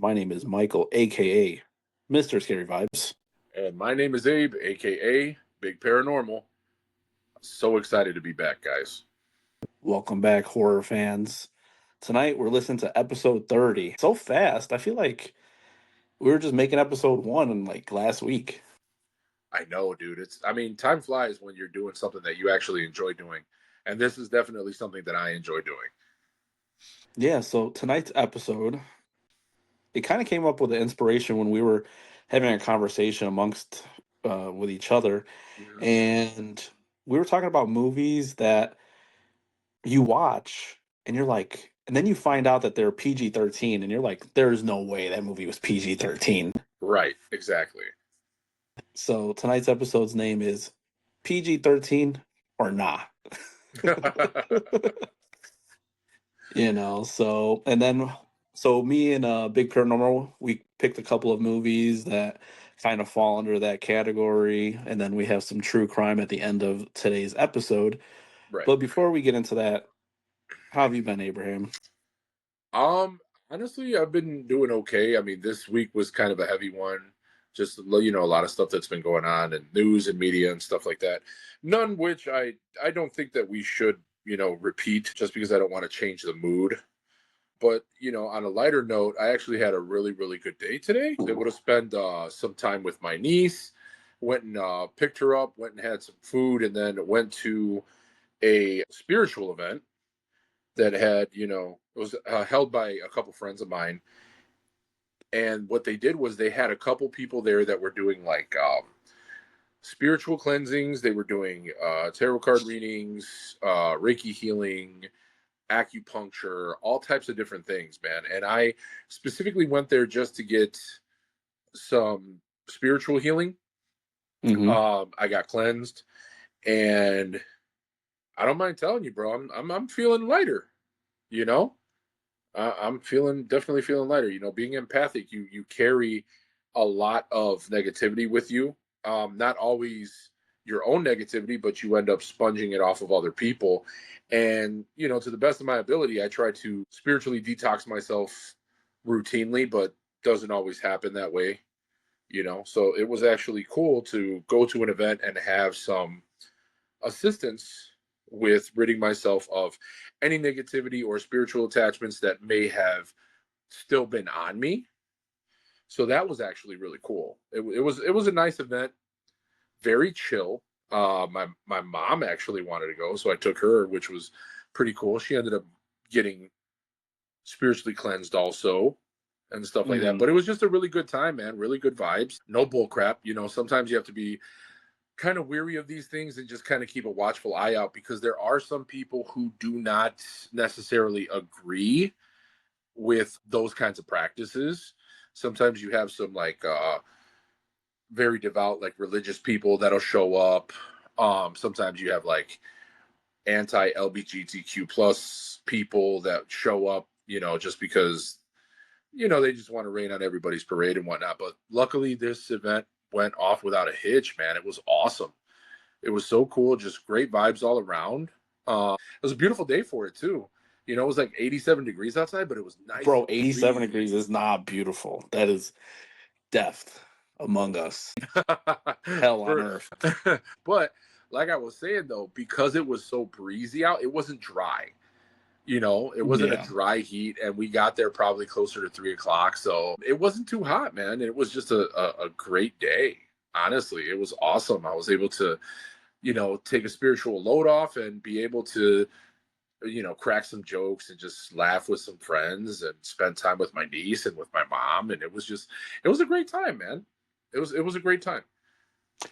My name is Michael, aka Mr. Scary Vibes. And my name is Abe, aka Big Paranormal. So excited to be back, guys. Welcome back, horror fans. Tonight we're listening to episode 30. So fast. I feel like we were just making episode 1 in like last week. I know, dude. Time flies when you're doing something that you actually enjoy doing. And this is definitely something that I enjoy doing. Yeah, so tonight's episode, it kind of came up with the inspiration when we were having a conversation amongst with each other, Yeah. and we were talking about movies that you watch and you're like, and then you find out that they're PG-13 and you're like, there's no way that movie was PG-13. Right, exactly. So tonight's episode's name is PG-13 or Nah. So me and Big Paranormal, we picked a couple of movies that kind of fall under that category, and then we have some true crime at the end of today's episode. Right. But before we get into that, how have you been, Abraham? Um, Honestly, I've been doing okay. I mean, this week was kind of a heavy one. Just a lot of stuff that's been going on and news and media and stuff like that. None which I don't think that we should, repeat just because I don't want to change the mood. But on a lighter note, I actually had a really, really good day today. Able to spend some time with my niece. Went and picked her up. Went and had some food, and then went to a spiritual event that had, it was held by a couple friends of mine. And what they did was they had a couple people there that were doing like spiritual cleansings. They were doing tarot card readings, Reiki healing, acupuncture, all types of different things, man. And I specifically went there just to get some spiritual healing. Mm-hmm. I got cleansed, and I don't mind telling you, bro, I'm feeling lighter. You know, I'm definitely feeling lighter. Being empathic, you carry a lot of negativity with you. Not always your own negativity, but you end up sponging it off of other people. And to the best of my ability, I try to spiritually detox myself routinely, but doesn't always happen that way. So it was actually cool to go to an event and have some assistance with ridding myself of any negativity or spiritual attachments that may have still been on me. So that was actually really cool. It was a nice event, very chill. My mom actually wanted to go, so I took her, which was pretty cool. She ended up getting spiritually cleansed also and stuff like that. Mm-hmm. But it was just a really good time, man. Really good vibes. No bull crap. Sometimes you have to be kind of weary of these things and just kind of keep a watchful eye out, because there are some people who do not necessarily agree with those kinds of practices. Sometimes you have some like very devout, like religious people that'll show up. Sometimes you have like anti LGBTQ plus people that show up, just because they just want to rain on everybody's parade and whatnot. But luckily, this event went off without a hitch, man. It was awesome. It was so cool. Just great vibes all around. It was a beautiful day for it too. It was like 87 degrees outside, but it was nice. Bro, 87 degrees is not beautiful. That is death among us. Hell on earth. But like I was saying though, because it was so breezy out, it wasn't dry. It wasn't a dry heat, and we got there probably closer to 3 o'clock, so it wasn't too hot, man. It was just a great day. Honestly, it was awesome. I was able to, take a spiritual load off and be able to, crack some jokes and just laugh with some friends and spend time with my niece and with my mom. And it was a great time, man. It was a great time.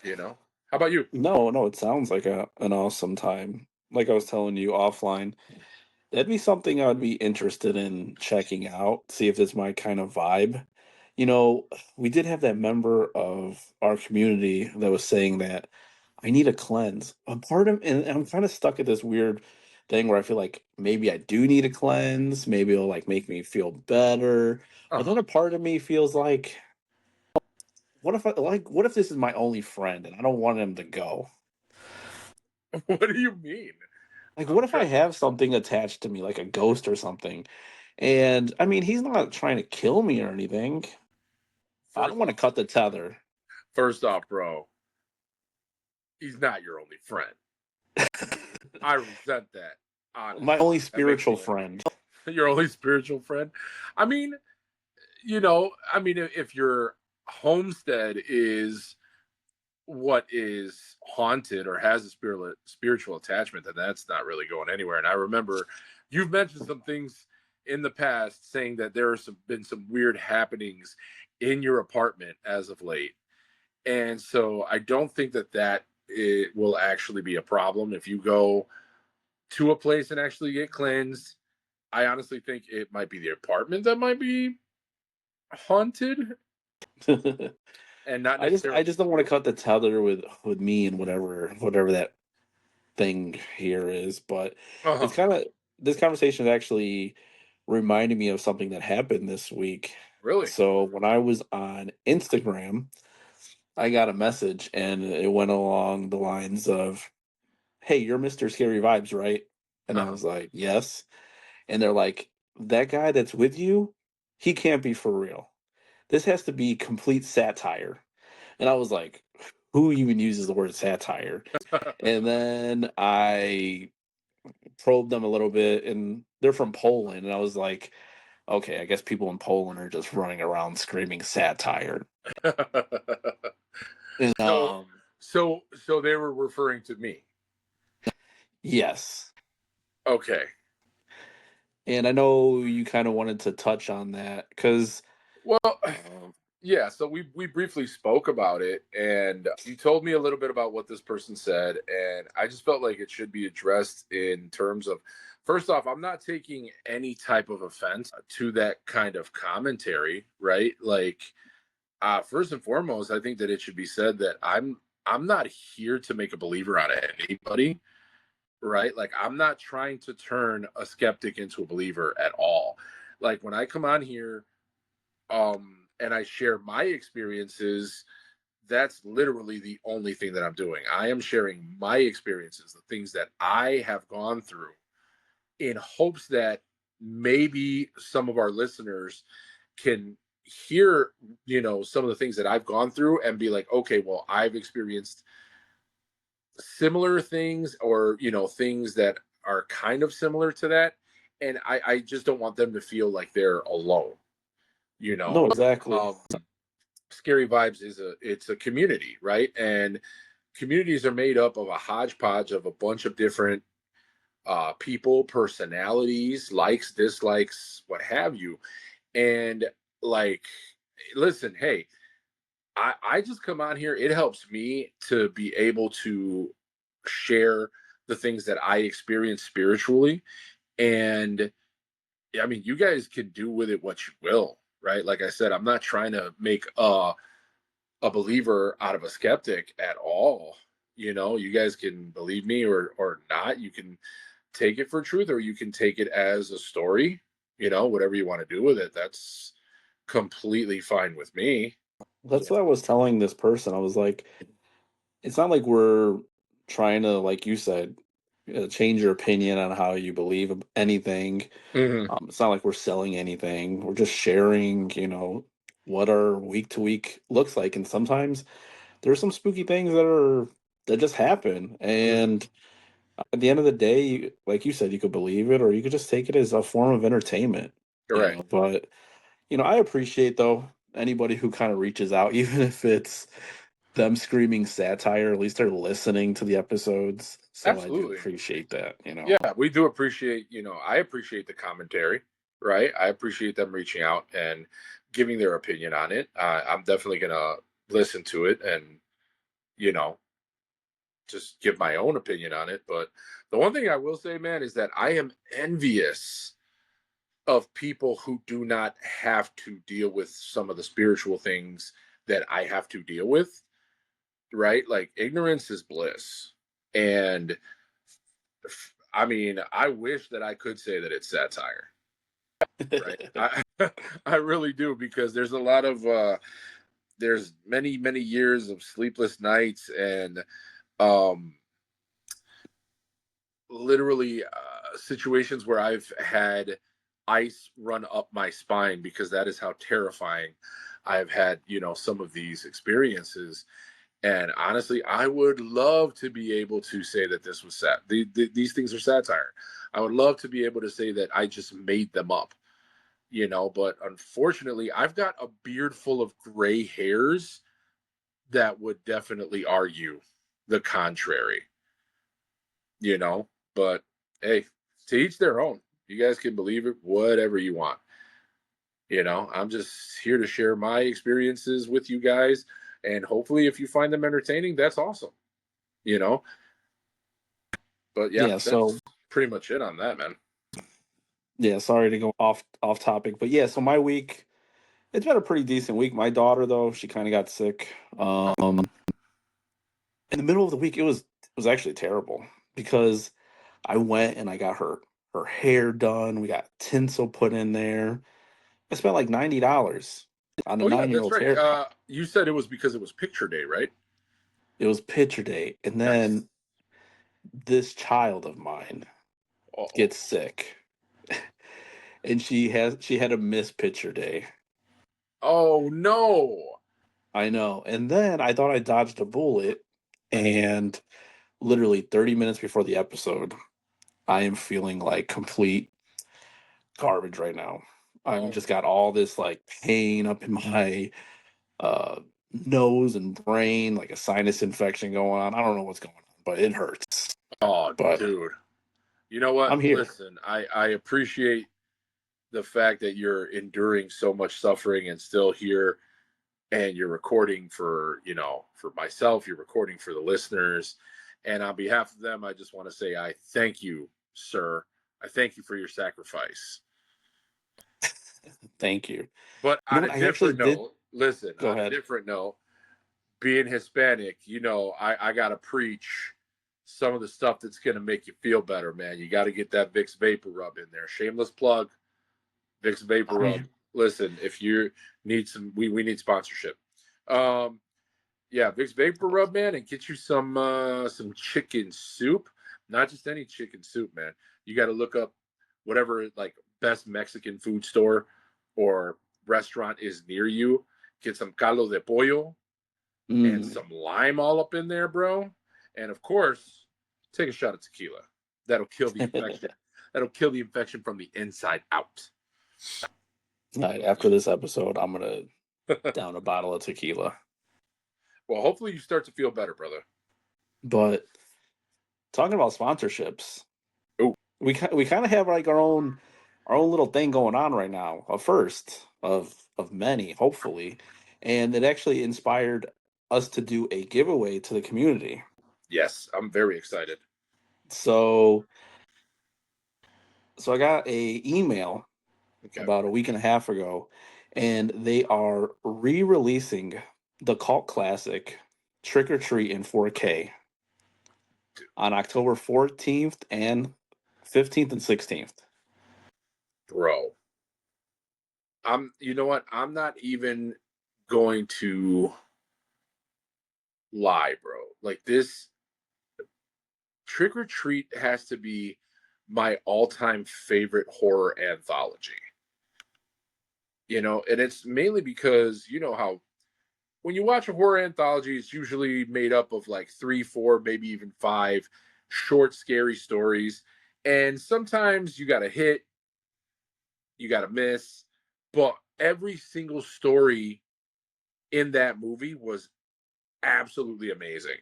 How about you? No, it sounds like an awesome time. Like I was telling you offline, that'd be something I'd be interested in checking out, see if it's my kind of vibe. We did have that member of our community that was saying that I need a cleanse. A part of, and I'm kind of stuck at this weird thing where I feel like maybe I do need a cleanse, maybe it'll like make me feel better. But then a part of me feels like, what if this is my only friend and I don't want him to go? What do you mean? Like, I'm what if I trying. have something attached to me, like a ghost or something, And I mean, he's not trying to kill me or anything. I don't First want to off, cut the tether. first off, bro, he's not your only friend. I resent that, My honestly. only That makes spiritual me friend. your only spiritual friend. I mean, I mean, if your homestead is what is haunted or has a spiritual attachment, then that's not really going anywhere. And I remember you've mentioned some things in the past saying that there have been some weird happenings in your apartment as of late. And so I don't think that it will actually be a problem if you go to a place and actually get cleansed. I honestly think it might be the apartment that might be haunted and not I necessarily just don't want to you. cut the tether with me and whatever that thing here is. But it's Uh-huh. kind of this conversation actually reminded me of something that happened this week. Really? So when I was on Instagram, I got a message and it went along the lines of, "Hey, you're Mr. Scary Vibes, right?" And I Uh-huh. was like, "Yes." And they're like, "That guy that's with you, he can't be for real. This has to be complete satire." And I was like, "Who even uses the word satire?" And then I probed them a little bit, and they're from Poland. And I was like, okay, I guess people in Poland are just running around screaming satire. And so so they were referring to me. yes. Okay. And I know you kind of wanted to touch on that because, Well, um, yeah, so we briefly spoke about it and you told me a little bit about what this person said and I just felt like it should be addressed in terms of first off, I'm not taking any type of offense to that kind of commentary, right? Like first and foremost, I think that it should be said that I'm not here to make a believer out of anybody, right? Like I'm not trying to turn a skeptic into a believer at all. Like when I come on here and I share my experiences, that's literally the only thing that I'm doing. I am sharing my experiences, the things that I have gone through in hopes that maybe some of our listeners can hear, some of the things that I've gone through and be like, okay, well, I've experienced similar things or things that are kind of similar to that, and I just don't want them to feel like they're alone, you no, know. exactly. um Scary Vibes is a community, right? And communities are made up of a hodgepodge of a bunch of different people, personalities, likes, dislikes, what have you. And like, listen, hey, I just come on here. It helps me to be able to share the things that I experience spiritually. And I mean, you guys can do with it what you will, right? Like I said, I'm not trying to make a believer out of a skeptic at all. You guys can believe me or not. You can take it for truth or you can take it as a story, whatever you want to do with it. That's completely fine with me. That's what I was telling this person. I was like, it's not like we're trying to, like you said, change your opinion on how you believe anything. Hmm. It's not like we're selling anything. We're just sharing, what our week to week looks like. And sometimes there's some spooky things that just happen. Hmm. And at the end of the day, like you said, you could believe it or you could just take it as a form of entertainment, Correct. But, I appreciate though anybody who kind of reaches out, even if it's them screaming satire, at least they're listening to the episodes. So I do Absolutely. appreciate that. Yeah, we do appreciate, I appreciate the commentary, right? I appreciate them reaching out and giving their opinion on it. I'm definitely going to listen to it and, you know, just give my own opinion on it. But the one thing I will say, man, is that I am envious of people who do not have to deal with some of the spiritual things that I have to deal with, right? Like ignorance is bliss. And I mean, I wish that I could say that it's satire, right? I really do because there's a lot of there's many years of sleepless nights and um literally situations where I've had ice run up my spine because that is how terrifying I've had, some of these experiences. And honestly, I would love to be able to say that this was sad. These things are satire. I would love to be able to say that I just made them up, but unfortunately, I've got a beard full of gray hairs that would definitely argue the contrary, you know, but hey, to each their own. You guys can believe it, whatever you want. I'm just here to share my experiences with you guys. And hopefully, if you find them entertaining, that's awesome, you know. But yeah, Yeah, that's so pretty much it on that, man. yeah, sorry to go off topic, but yeah, so my week, it's been a pretty decent week. My daughter though, she kind of got sick. In the middle of the week, it was actually terrible because I went and I got her hair done. We got tinsel put in there. I spent like $90 on a Oh yeah, that's 9-year-old's right. haircut. You said it was because it was picture day, right? It was picture day, and Nice. then this child of mine Uh-oh. gets sick, and she had a miss picture day. Oh no. I know. And then I thought I dodged a bullet, and literally 30 minutes before the episode, I am feeling like complete garbage right now. I'm Oh just got all this like pain up in my uh nose and brain, like a sinus infection going on. I don't know what's going on, but it hurts. oh But dude. You know what? I'm here. Listen, I appreciate the fact that you're enduring so much suffering and still here, and you're recording for myself, you're recording for the listeners. And on behalf of them, I just want to say I thank you, sir. I thank you for your sacrifice. Thank you. But You know on a what? I actually different did note, listen, go on a ahead. different note, being Hispanic, I gotta preach some of the stuff that's gonna make you feel better, man. You gotta get that Vicks Vapor Rub in there. Shameless plug, Vicks Vapor Oh yeah. Rub. Listen, if you need we need sponsorship. Um, yeah, Vicks Vapor Rub, man, and get you some chicken soup. Not just any chicken soup, man. You got to look up whatever like best Mexican food store or restaurant is near you. Get some caldo de pollo and Mm. some lime all up in there, bro. And of course, take a shot of tequila. That'll kill the infection. That'll kill the infection from the inside out. Right, after this episode, I'm gonna down a bottle of tequila. Well, hopefully you start to feel better, brother. But talking about sponsorships, Oh, we kind of have like our own little thing going on right now. A first of many, hopefully, and it actually inspired us to do a giveaway to the community. yes, I'm very excited. So I got a email Okay. about a week and a half ago, and they are re-releasing the cult classic Trick or Treat in 4K on October 14th and 15th and 16th. Bro, you know what? I'm not even going to lie, bro. Like this Trick or Treat has to be my all-time favorite horror anthology. And it's mainly because you know how when you watch a horror anthology, it's usually made up of like three, four, maybe even five short, scary stories. And sometimes you got to hit, you got to miss, but every single story in that movie was absolutely amazing.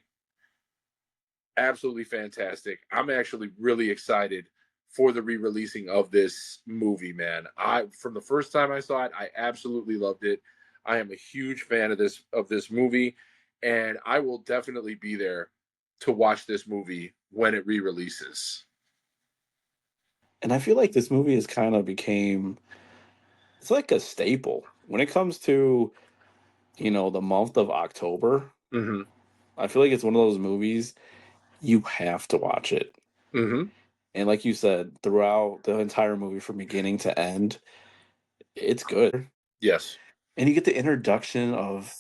Absolutely fantastic. I'm actually really excited for the re-releasing of this movie, man. I from the first time I saw it, I absolutely loved it. I am a huge fan of this movie, and I will definitely be there to watch this movie when it re-releases. And I feel like this movie has kind of became it's like a staple when it comes to, the month of October. Mm-hmm. I feel like it's one of those movies you have to watch it. Mm-hmm. And like you said, throughout the entire movie from beginning to end, it's good. Yes. And you get the introduction of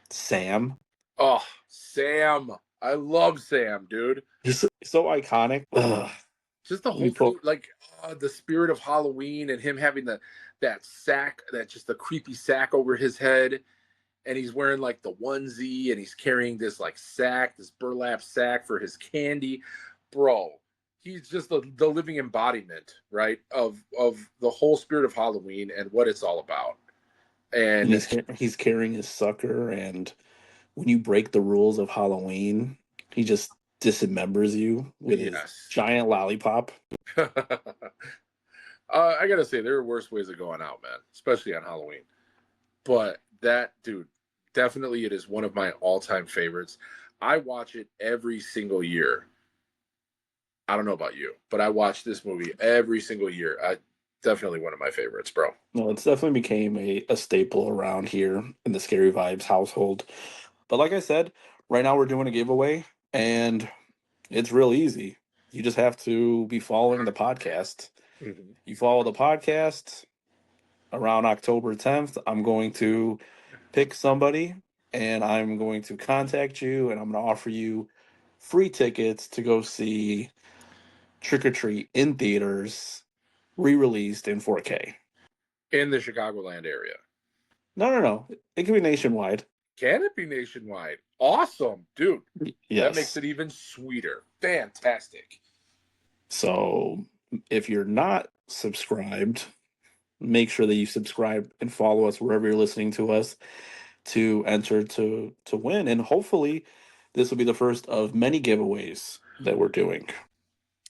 Sam. Oh, Sam. I love Sam, dude. He's so iconic. Ugh. Just the Let me whole thing, pull. like the spirit of Halloween and him having that sack, that just the creepy sack over his head, and he's wearing like the onesie and he's carrying this like sack, this burlap sack for his candy, bro. He's just the living embodiment, right, of the whole spirit of Halloween and what it's all about. And And he's carrying his sucker, and when you break the rules of Halloween, he just dismembers you with his yes, giant lollipop. I gotta say there are worse ways of going out, man, especially on Halloween. But that dude, definitely, it is one of my all-time favorites. I watch it every single year. I don't know about you, but I watch this movie every single year. Definitely one of my favorites, bro. No, it's definitely became a staple around here in the Scary Vibes household. But like I said, right now we're doing a giveaway, and it's real easy. You just have to be following the podcast. Mhm. You follow the podcast around October 10th. I'm going to pick somebody, and I'm going to contact you, and I'm going to offer you free tickets to go see Trick or Treat in theaters, re-released in 4K. In the Chicagoland area. No, no, no. It can be nationwide. Can it be nationwide? Awesome, dude. That makes Yes. it even sweeter. Fantastic. So if you're not subscribed, make sure that you subscribe and follow us wherever you're listening to us to enter to win. And hopefully this will be the first of many giveaways that we're doing.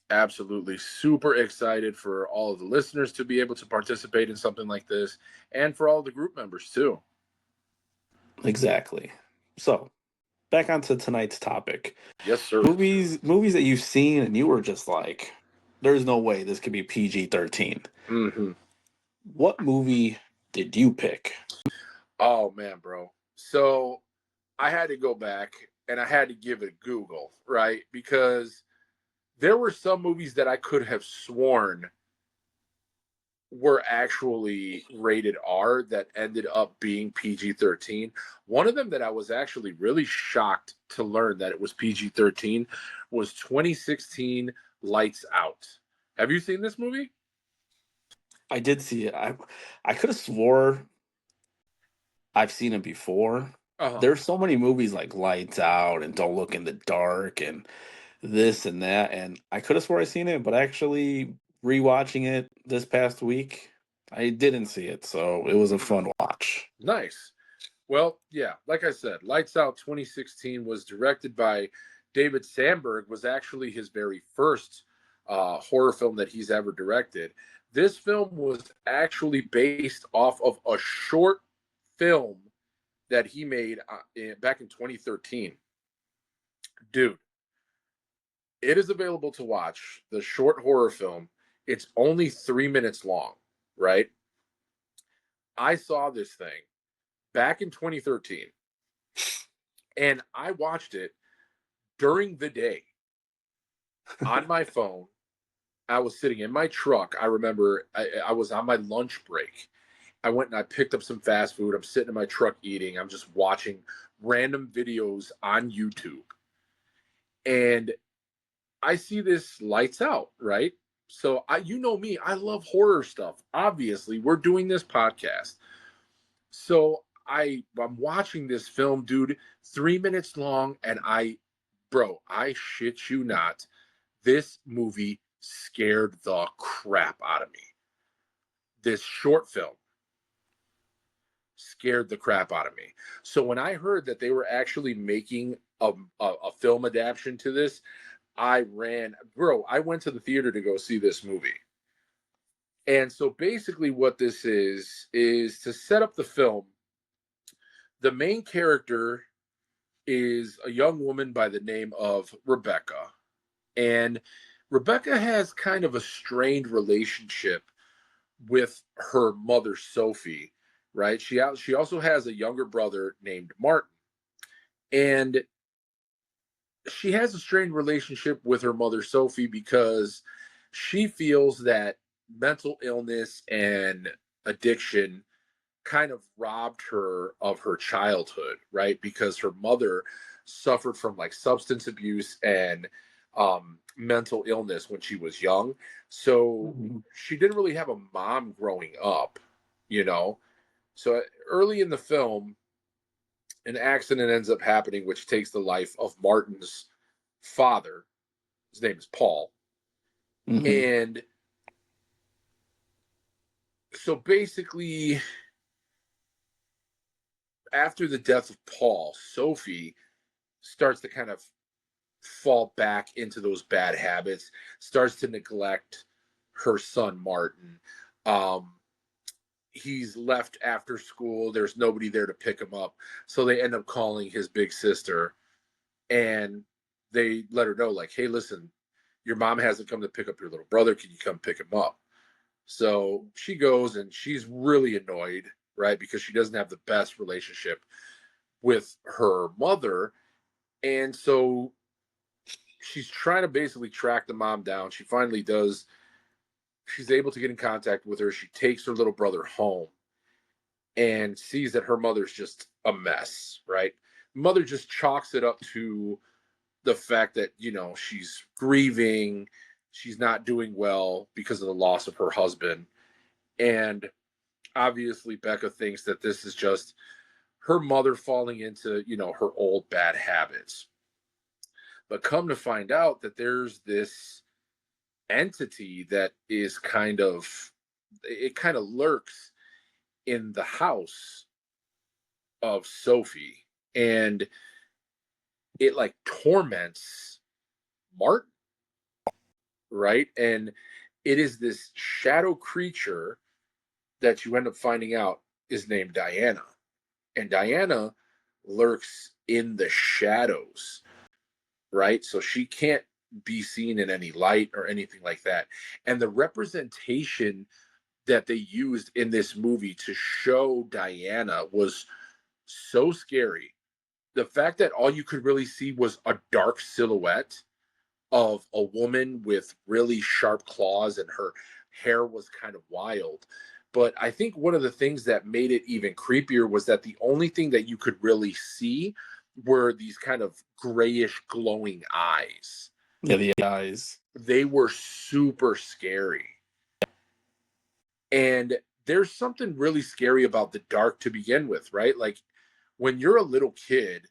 Absolutely. Super excited for all of the listeners to be able to participate in something like this and for all the group members too. Exactly. So back onto tonight's topic. Yes, sir. Movies that you've seen and you were just like, there's no way this could be PG-13. Hmm. What movie did you pick? Oh man, bro. So I had to go back and I had to give it Google, right? Because there were some movies that I could have sworn were actually rated R that ended up being PG-13. One of them that I was actually really shocked to learn that it was PG-13 was 2016 Lights Out. Have you seen this movie? I did see it. I could have swore I've seen it before. Uh-huh. There's so many movies like Lights Out and Don't Look in the Dark and this and that, and I could have swore I seen it, but actually rewatching it this past week, I didn't see it, so it was a Hmm. fun watch. Nice. Well, yeah, like I said, Lights Out 2016 was directed by David Sandberg, was actually his very first horror film that he's ever directed. This film was actually based off of a short film that he made back in 2013. Dude, it is available to watch, the short horror film. It's only 3 minutes long, right? I saw this thing back in 2013 and I watched it during the day on my phone. I was sitting in my truck. I remember I was on my lunch break. I went and I picked up some fast food. I'm sitting in my truck eating. I'm just watching random videos on YouTube. And I see this Lights Out, right? So you know me, I love horror stuff. Obviously, we're doing this podcast. So I'm watching this film, dude, 3 minutes long, and bro, I shit you not, this movie scared the crap out of me. This short film scared the crap out of me. So when I heard that they were actually making a film adaptation to this, I ran, bro. I went to the theater to go see this movie. And so basically, what this is to set up the film. The main character is a young woman by the name of Rebecca. And Rebecca has kind of a strained relationship with her mother, Sophie, right? She also has a younger brother named Martin. And she has a strained relationship with her mother, Sophie, because she feels that mental illness and addiction kind of robbed her of her childhood, right? Because her mother suffered from like substance abuse and mental illness when she was young. So Mhm. she didn't really have a mom growing up, you know. So early in the film, an accident ends up happening, which takes the life of Martin's father. His name is Paul. Mhm. And so basically, after the death of Paul, Sophie starts to kind of fall back into those bad habits, starts to neglect her son, Martin. Um, he's left after school. There's nobody there to pick him up. So they end up calling his big sister, and they let her know, like, hey, listen, your mom hasn't come to pick up your little brother. Can you come pick him up? So she goes and she's really annoyed, right? Because she doesn't have the best relationship with her mother. And so she's trying to basically track the mom down. She finally does. She's able to get in contact with her. She takes her little brother home and sees that her mother's just a mess, right? Mother just chalks it up to the fact that, she's grieving, she's not doing well because of the loss of her husband. And obviously, Becca thinks that this is just her mother falling into, her old bad habits. But come to find out that there's this entity that is it kind of lurks in the house of Sophie, and it like torments Martin, right? And it is this shadow creature that you end up finding out is named Diana. And Diana lurks in the shadows, right? So she can't be seen in any light or anything like that. And the representation that they used in this movie to show Diana was so scary. The fact that all you could really see was a dark silhouette of a woman with really sharp claws, and her hair was kind of wild. But I think one of the things that made it even creepier was that the only thing that you could really see were these kind of grayish glowing eyes. Yeah, the eyes. They were super scary. And there's something really scary about the dark to begin with, right? Like when you're a little kid,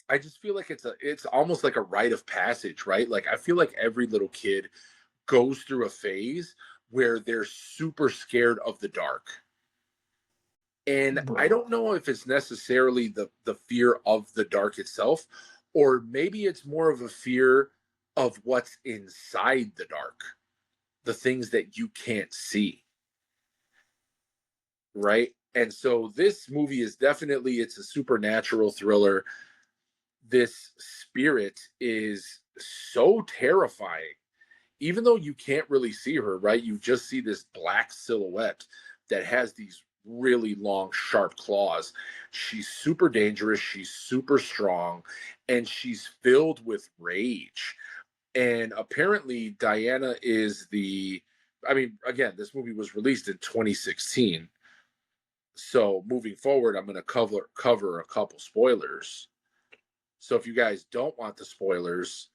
I just feel like it's almost like a rite of passage, right? Like I feel like every little kid goes through a phase where they're super scared of the dark. And I Bro. don't know if it's necessarily the fear of the dark itself, or maybe it's more of a fear of what's inside the dark, the things that you can't see, right? And so this movie is definitely, it's a supernatural thriller. This spirit is so terrifying, even though you can't really see her, right? You just see this black silhouette that has these really long, sharp claws. She's super dangerous. She's super strong, and she's filled with rage. And apparently, Diana is I mean, again, this movie was released in 2016. So moving forward, I'm going to cover a couple spoilers. So if you guys don't want the spoilers,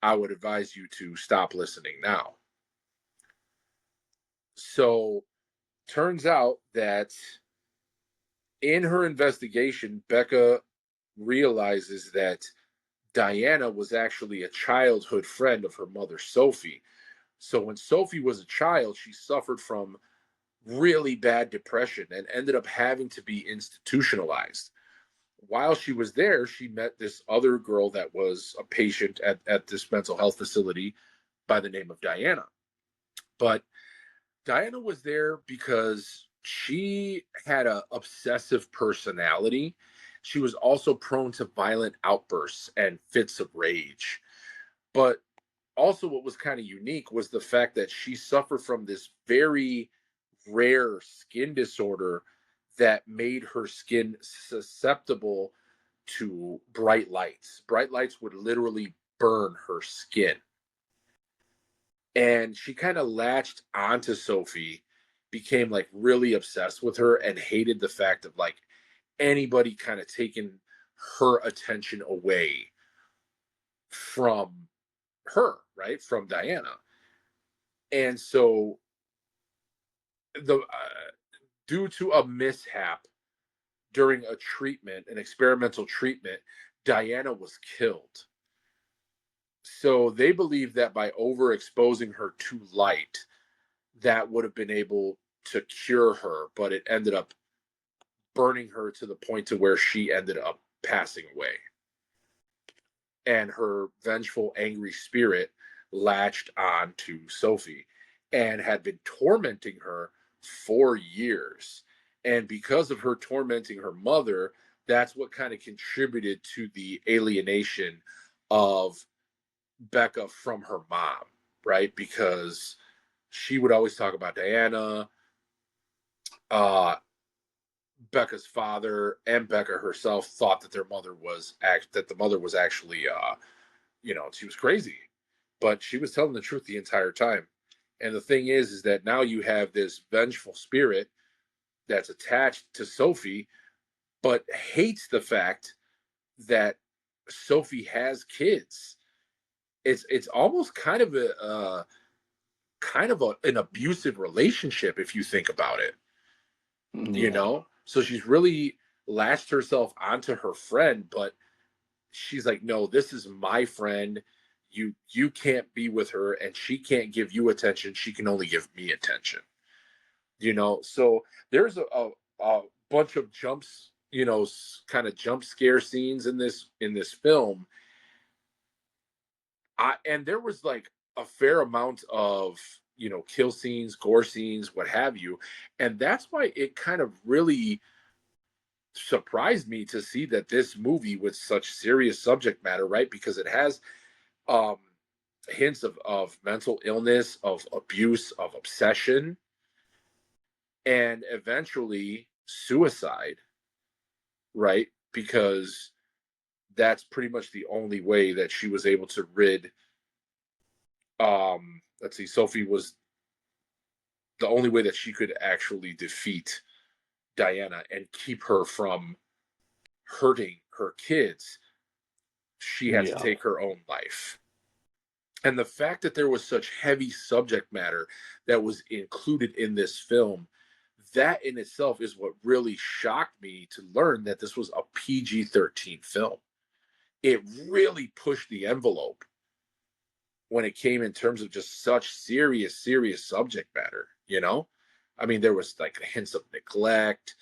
I would advise you to stop listening now. So turns out that in her investigation, Becca realizes that Diana was actually a childhood friend of her mother, Sophie. So when Sophie was a child, she suffered from really bad depression and ended up having to be institutionalized. While she was there, she met this other girl that was a patient at this mental health facility by the name of Diana. But Diana was there because she had a obsessive personality. She was also prone to violent outbursts and fits of rage. But also what was kind of unique was the fact that she suffered from this very rare skin disorder that made her skin susceptible to bright lights. Bright lights would literally burn her skin. And she kind of latched onto Sophie, became like really obsessed with her, and hated the fact of like anybody kind of taking her attention away from her, right, from Diana. And so the due to a mishap during a treatment, an experimental treatment, Diana was killed. So they believe that by overexposing her to light, that would have been able to cure her, but it ended up burning her to the point to where she ended up passing away. And her vengeful, angry spirit latched on to Sophie and had been tormenting her for years. And because of her tormenting her mother, that's what kind of contributed to the alienation of Becca from her mom, right? Because she would always talk about Diana. Uh, Becca's father and Becca herself thought that the mother was actually she was crazy, but she was telling the truth the entire time. And the thing is that now you have this vengeful spirit that's attached to Sophie, but hates the fact that Sophie has kids. It's almost an abusive relationship if you think about it, Yeah. So she's really latched herself onto her friend, but she's like, no, this is my friend. You can't be with her, and she can't give you attention. She can only give me attention. So there's a bunch of jumps, kind of jump scare scenes in this film. And there was like a fair amount of kill scenes, gore scenes, what have you, and that's why it kind of really surprised me to see that this movie with such serious subject matter, right? Because it has um hints of mental illness, of abuse, of obsession, and eventually suicide, right? Because that's pretty much the only way that she was able to rid let's see, Sophie was the only way that she could actually defeat Diana and keep her from hurting her kids. She had to Yeah. take her own life. And the fact that there was such heavy subject matter that was included in this film, that in itself is what really shocked me to learn that this was a PG-13 film. It really pushed the envelope when it came in terms of just such serious subject matter. I mean, there was like hints of neglect,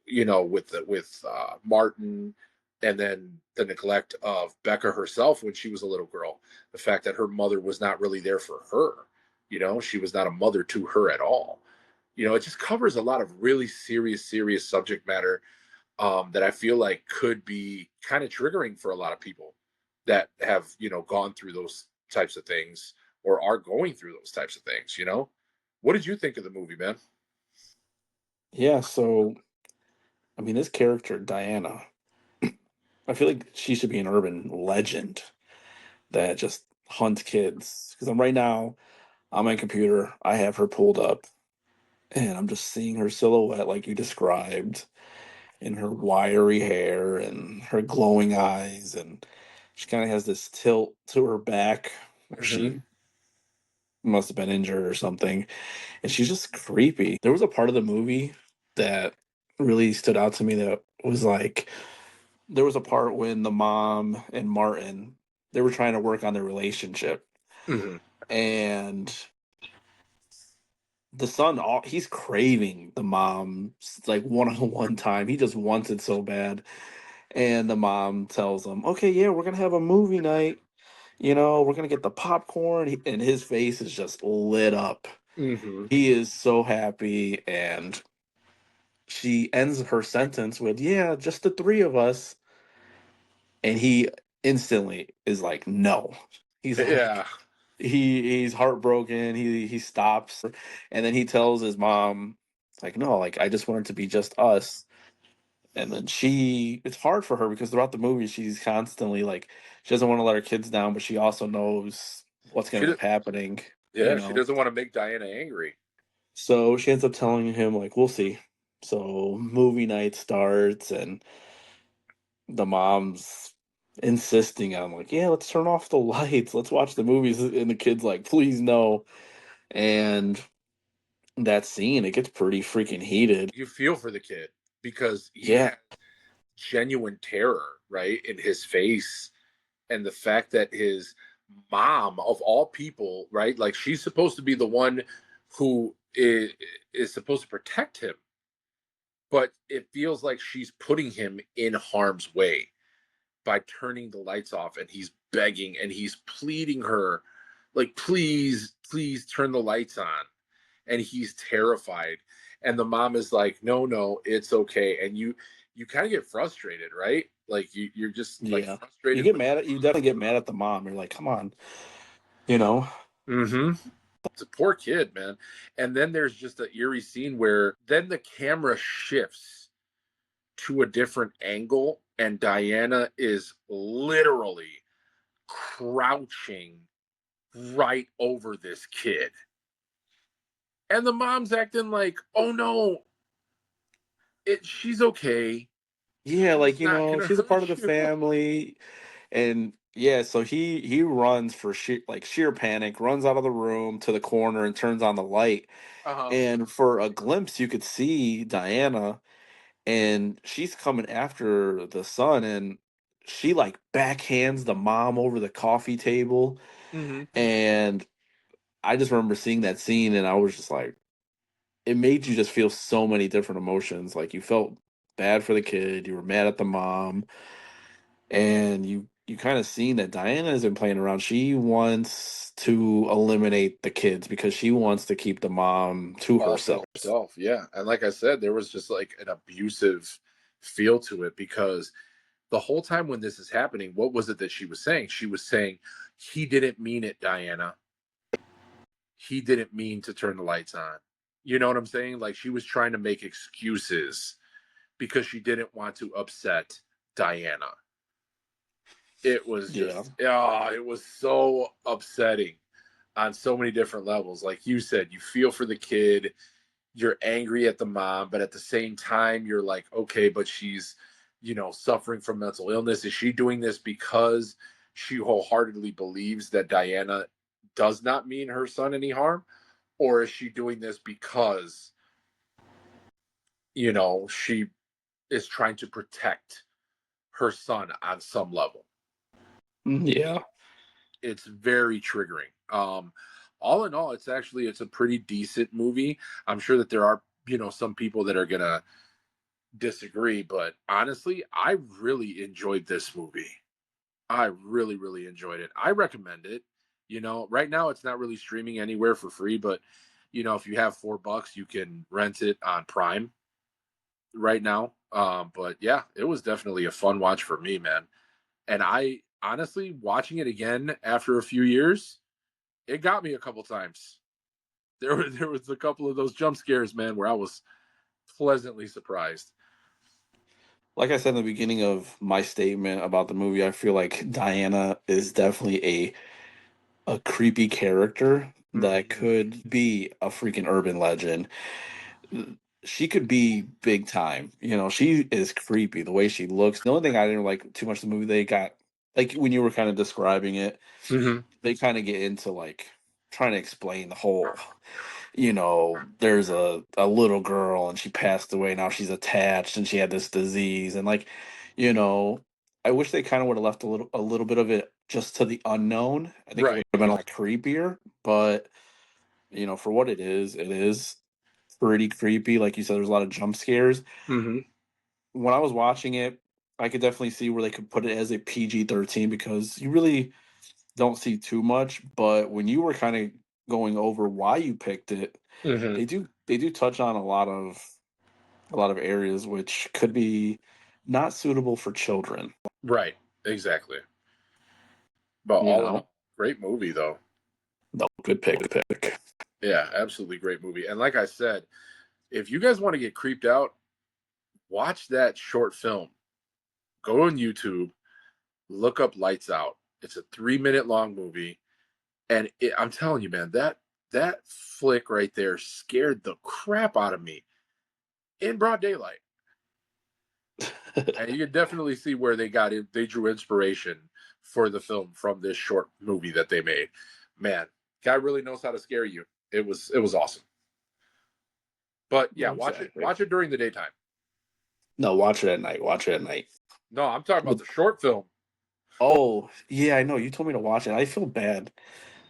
with Martin, and then the neglect of Becca herself when she was a little girl. The fact that her mother was not really there for her. She was not a mother to her at all. It just covers a lot of really serious subject matter that I feel like could be kind of triggering for a lot of people that have gone through those types of things or are going through those types of things. What did you think of the movie, man? Yeah. So, I mean, this character, Diana, I feel like she should be an urban legend that just hunts kids. Because I'm right now on my computer, I have her pulled up, and I'm just seeing her silhouette, like you described, in her wiry hair and her glowing eyes. And she kind of has this tilt to her back where Hmm. she must have been injured or something. And she's just creepy. There was a part of the movie that really stood out to me that was like, there was a part when the mom and Martin, they were trying to work on their relationship, Hmm. and the son, he's craving the mom's like one-on-one time. He just wants it so bad. And the mom tells him, okay, yeah, we're gonna have a movie night, we're gonna get the popcorn. And his face is just lit up. Hmm. He is so happy. And she ends her sentence with, yeah, just the three of us. And he instantly is like, no. He's Yeah. like, he's heartbroken. He stops, and then he tells his mom, like, no, like I just want it to be just us. And then it's hard for her because throughout the movie she's constantly like, she doesn't want to let her kids down, but she also knows what's going She to end did. up happening, you Yeah, she know. doesn't want to make Diana angry. So she ends up telling him like, we'll see. So movie night starts, and the mom's insisting on like, yeah, let's turn off the lights, let's watch the movies, and the kid's like, please no. And that scene, it gets pretty freaking heated. You feel for the kid because he Yeah, had genuine terror, right, in his face. And the fact that his mom, of all people, right, like she's supposed to be the one who is supposed to protect him, but it feels like she's putting him in harm's way by turning the lights off, and he's begging and he's pleading her, like, please, please turn the lights on. And he's terrified. And the mom is like, no, no, it's okay. And you kind of get frustrated, right? Like you're just like yeah. You frustrated get with mad at you definitely get mad at the mom. You're like, come on, you know? mm-hmm. It's a poor kid, man. And then there's just an eerie scene where then the camera shifts to a different angle, and Diana is literally crouching right over this kid. And the mom's acting like, oh no, she's okay. Yeah, like, She's not gonna she's a part of hurt the you. family. And yeah, so he runs for sheer panic, runs out of the room to the corner and turns on the light. Uh-huh. And for a glimpse, you could see Diana, and she's coming after the son, and she like backhands the mom over the coffee table. Mm-hmm. And I just remember seeing that scene, and I was just like, it made you just feel so many different emotions. Like you felt bad for the kid, you were mad at the mom, and you kind of seen that Diana isn't playing around. She wants to eliminate the kids because she wants to keep the mom to All to herself. herself, yeah. And like I said, there was just like an abusive feel to it because the whole time when this is happening, what was it that she was saying? She was saying, he didn't mean it, Diana. He didn't mean to turn the lights on. You know what I'm saying? Like she was trying to make excuses because she didn't want to upset Diana. It was Yeah. just, oh, it was so upsetting on so many different levels. Like you said, you feel for the kid, you're angry at the mom, but at the same time, you're like, okay, but she's, suffering from mental illness. Is she doing this because she wholeheartedly believes that Diana does not mean her son any harm? Or is she doing this because, she is trying to protect her son on some level? Yeah. It's very triggering. All in all, it's a pretty decent movie. I'm sure that there are, some people that are gonna disagree, but honestly, I really enjoyed this movie. I really, really enjoyed it. I recommend it. Right now it's not really streaming anywhere for free, but if you have $4, you can rent it on Prime right now. But yeah, it was definitely a fun watch for me, man. And I honestly watching it again after a few years, it got me a couple times. There was a couple of those jump scares, man, where I was pleasantly surprised. Like I said in the beginning of my statement about the movie, I feel like Diana is definitely a creepy character that Mm-hmm. could be a freaking urban legend. She could be big time. She is creepy the way she looks. The only thing I didn't like too much of the movie, they got like when you were kind of describing it, Mm-hmm. they kind of get into like trying to explain the whole, there's a little girl and she passed away, now she's attached and she had this disease, and like, you know, I wish they kind of would have left a little bit of it just to the unknown. I think it would Right. have been a lot creepier, but for what it is pretty creepy. Like you said, there's a lot of jump scares. Mm-hmm. When I was watching it, I could definitely see where they could put it as a PG-13 because you really don't see too much. But when you were kind of going over why you picked it, Mm-hmm. they do touch on a lot of areas which could be not suitable for children. Right. Exactly. But You all in know, all, great movie though. no, good pick, good pick. Yeah, absolutely great movie. And like I said, if you guys want to get creeped out, watch that short film. Go on YouTube, look up Lights Out. It's a 3-minute long movie, and I'm telling you, man, that flick right there scared the crap out of me in broad daylight. And you can definitely see where they got it. They drew inspiration for the film from this short movie that they made. Man, guy really knows how to scare you. It was awesome. But yeah, Exactly. watch it during the daytime. No, watch it at night. Watch it at night. No, I'm talking about But the short film. oh, yeah, I know. You told me to watch it. I feel bad.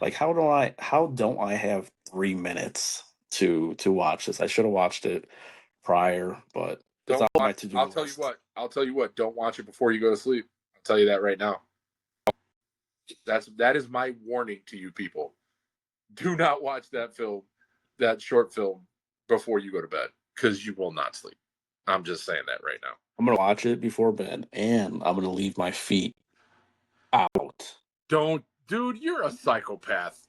Like, how don't I have 3 minutes to watch this? I should have watched it prior, but it's Don't on my watch. to-do I'll tell you list. what. I'll tell you what. Don't watch it before you go to sleep. I'll tell you that right now. That is my warning to you people. Do not watch that film, that short film, before you go to bed because you will not sleep. I'm just saying that right now. I'm gonna watch it before bed, and I'm gonna leave my feet out. Don't, dude. You're a psychopath.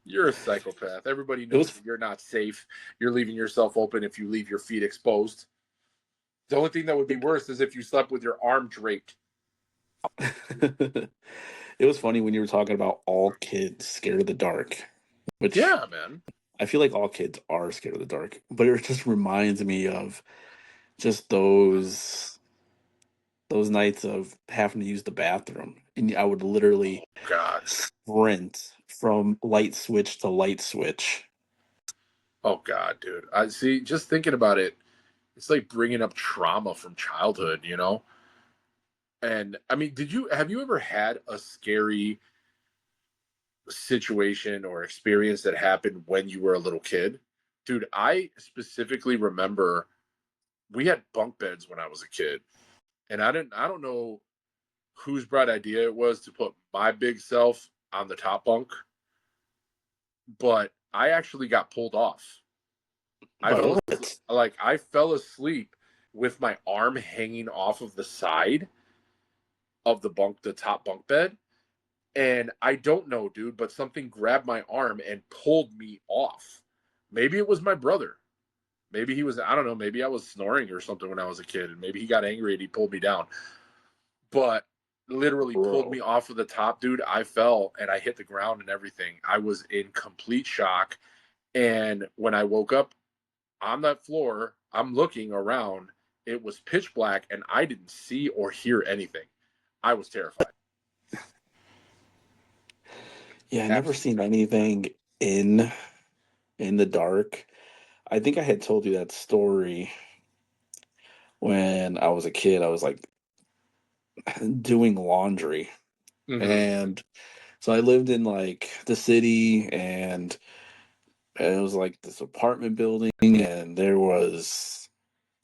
You're a psychopath. Everybody It knows was that you're not safe. You're leaving yourself open if you leave your feet exposed. The only thing that would be worse is if you slept with your arm draped. it was funny when you were talking about all kids scared of the dark, which Yeah, man. I feel like all kids are scared of the dark, but it just reminds me of just those nights of having to use the bathroom, and I would literally God. sprint from light switch to light switch. Oh God, dude. I see. Just thinking about it, it's like bringing up trauma from childhood, you know. And I mean, did you have you ever had a scary situation or experience that happened when you were a little kid? Dude, I specifically remember we had bunk beds when I was a kid, and I don't know whose bright idea it was to put my big self on the top bunk, but I actually got pulled off. I But fell asleep, what? like I fell asleep with my arm hanging off of the side of the top bunk bed. And I don't know, dude, but something grabbed my arm and pulled me off. Maybe it was my brother. Maybe he was, I don't know, maybe I was snoring or something when I was a kid, and maybe he got angry and he pulled me down. But literally pulled me Bro. off of the top, dude. I fell and I hit the ground and everything. I was in complete shock. And when I woke up on that floor, I'm looking around. It was pitch black and I didn't see or hear anything. I was terrified. Yeah, I never Absolutely. seen anything in in the dark. I think I had told you that story when I was a kid. I was like doing laundry. Hmm. And so I lived in like the city, and it was like this apartment building, and there was,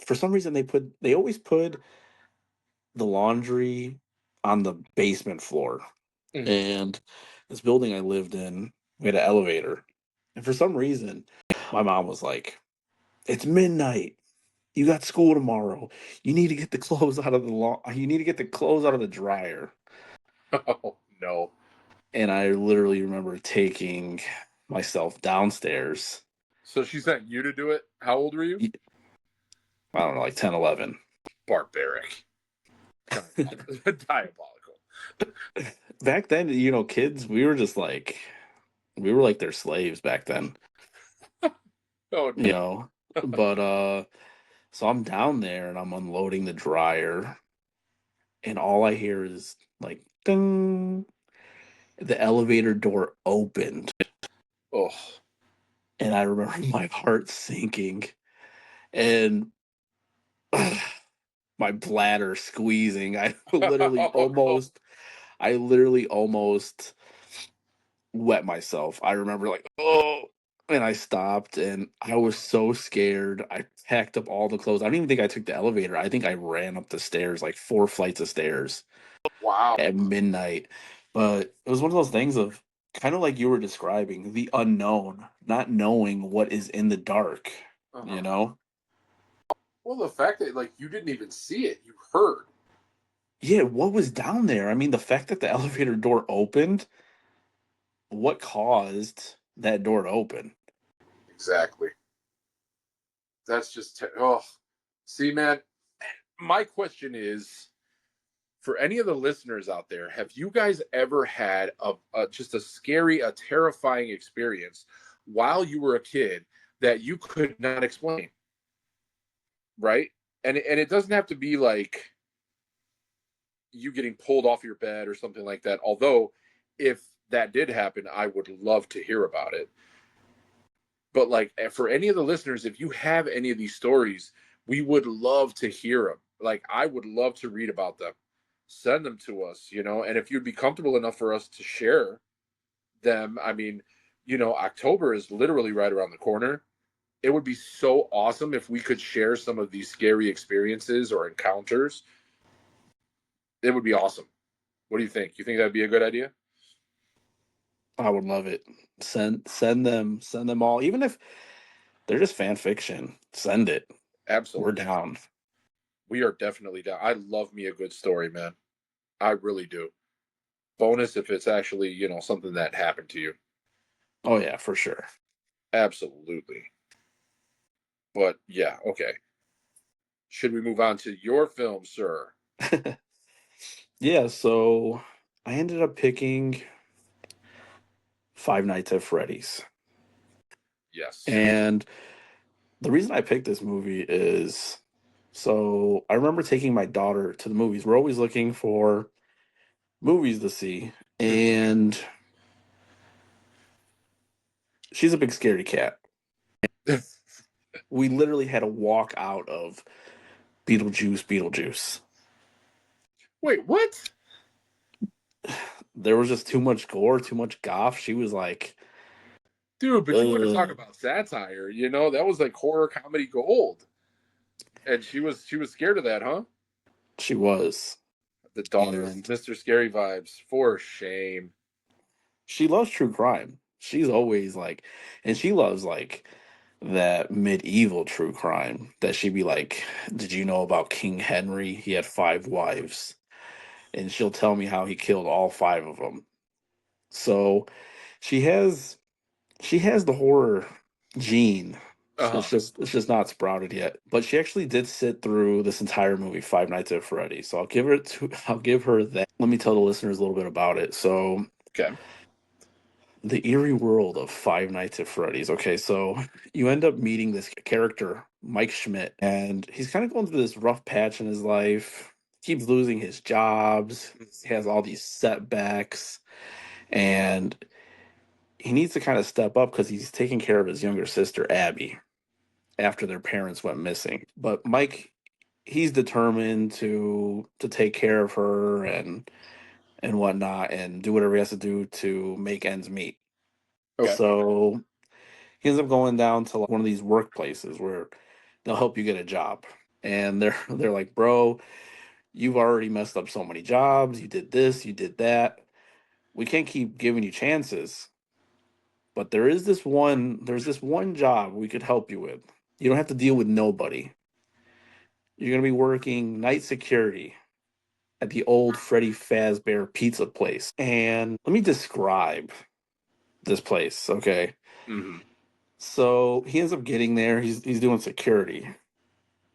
for some reason, they always put the laundry on the basement floor. Hmm. And this building I lived in, we had an elevator. And for some reason, my mom was like, "It's midnight. You got school tomorrow. You need to get the clothes out of the you need to get the clothes out of the dryer." Oh, no. And I literally remember taking myself downstairs. So she sent you to do it. How old were you? I don't know, like 10, 11. Barbaric. Diabolical. Back then, kids, we were like their slaves back then, Oh, you know. But so I'm down there and I'm unloading the dryer, and all I hear is like ding. The elevator door opened, oh. and I remember my heart sinking and my bladder squeezing. I literally almost wet myself. I remember like, oh, and I stopped and I was so scared. I packed up all the clothes. I don't even think I took the elevator. I think I ran up the stairs, like 4 flights of stairs Wow. at midnight. But it was one of those things of kind of like you were describing, the unknown, not knowing what is in the dark, you Uh-huh. know? Well, the fact that like you didn't even see it, you heard. Yeah, what was down there? I mean, the fact that the elevator door opened, what caused that door to open? Exactly. That's just oh. See, man, my question is for any of the listeners out there, have you guys ever had a just a scary, a terrifying experience while you were a kid that you could not explain? Right? and it doesn't have to be like you getting pulled off your bed or something like that. Although, if that did happen, I would love to hear about it. But like for any of the listeners, if you have any of these stories, we would love to hear them. Like I would love to read about them. Send them to us, and if you'd be comfortable enough for us to share them, I mean, October is literally right around the corner. It would be so awesome if we could share some of these scary experiences or encounters. It would be awesome. What do you think? You think that'd be a good idea? I would love it. Send them all. Even if they're just fan fiction, send it. We're Absolutely. down. We are definitely down. I love me a good story, man. I really do. Bonus if it's actually, something that happened to you. Oh yeah, for sure. Absolutely. But yeah, okay. Should we move on to your film, sir? Yeah, so I ended up picking Five Nights at Freddy's. Yes. And the reason I picked this movie is so I remember taking my daughter to the movies. We're always looking for movies to see. And she's a big scaredy cat. We literally had to walk out of Beetlejuice. Wait, what? There was just too much gore, too much goth. She was like, Dude, but you want to talk ugh. about satire, that was like horror comedy gold. And she was scared of that, huh? She was. The daughter of And Mr. Scary Vibes. For shame. she loves true crime. She's always like, and she loves like that medieval true crime that she'd be like, did you know about King Henry? He had five wives. And she'll tell me how he killed all five of them. So she has she has the horror gene. Uh-huh. It's just not sprouted yet. But she actually did sit through this entire movie, Five Nights at Freddy's. So I'll give her that. Let me tell the listeners a little bit about it. So Okay. the eerie world of Five Nights at Freddy's. Okay, so you end up meeting this character, Mike Schmidt, and he's kind of going through this rough patch in his life. Keeps losing his jobs. He has all these setbacks, and he needs to kind of step up because he's taking care of his younger sister, Abby, after their parents went missing. But Mike, he's determined to take care of her and whatnot, and do whatever he has to do to make ends meet. Okay. So he ends up going down to like one of these workplaces where they'll help you get a job. And they're like, bro, you've already messed up so many jobs. You did this, you did that. We can't keep giving you chances. But there's this one job we could help you with. You don't have to deal with nobody. You're gonna be working night security at the old Freddy Fazbear pizza place. And let me describe this place, okay? Mm-hmm. So he ends up getting there. He's doing security,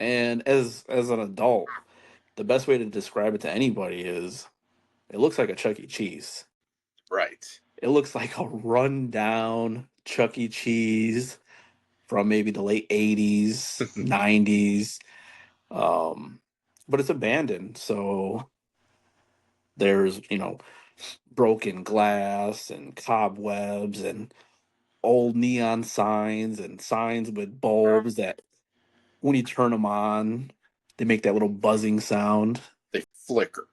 and as an adult, the best way to describe it to anybody is it looks like a Chuck E. Cheese. Right. It looks like a rundown Chuck E. Cheese from maybe the late 80s, 90s. Um, but it's abandoned. So there's, broken glass and cobwebs and old neon signs and signs with bulbs that when you turn them on, they make that little buzzing sound. They flicker.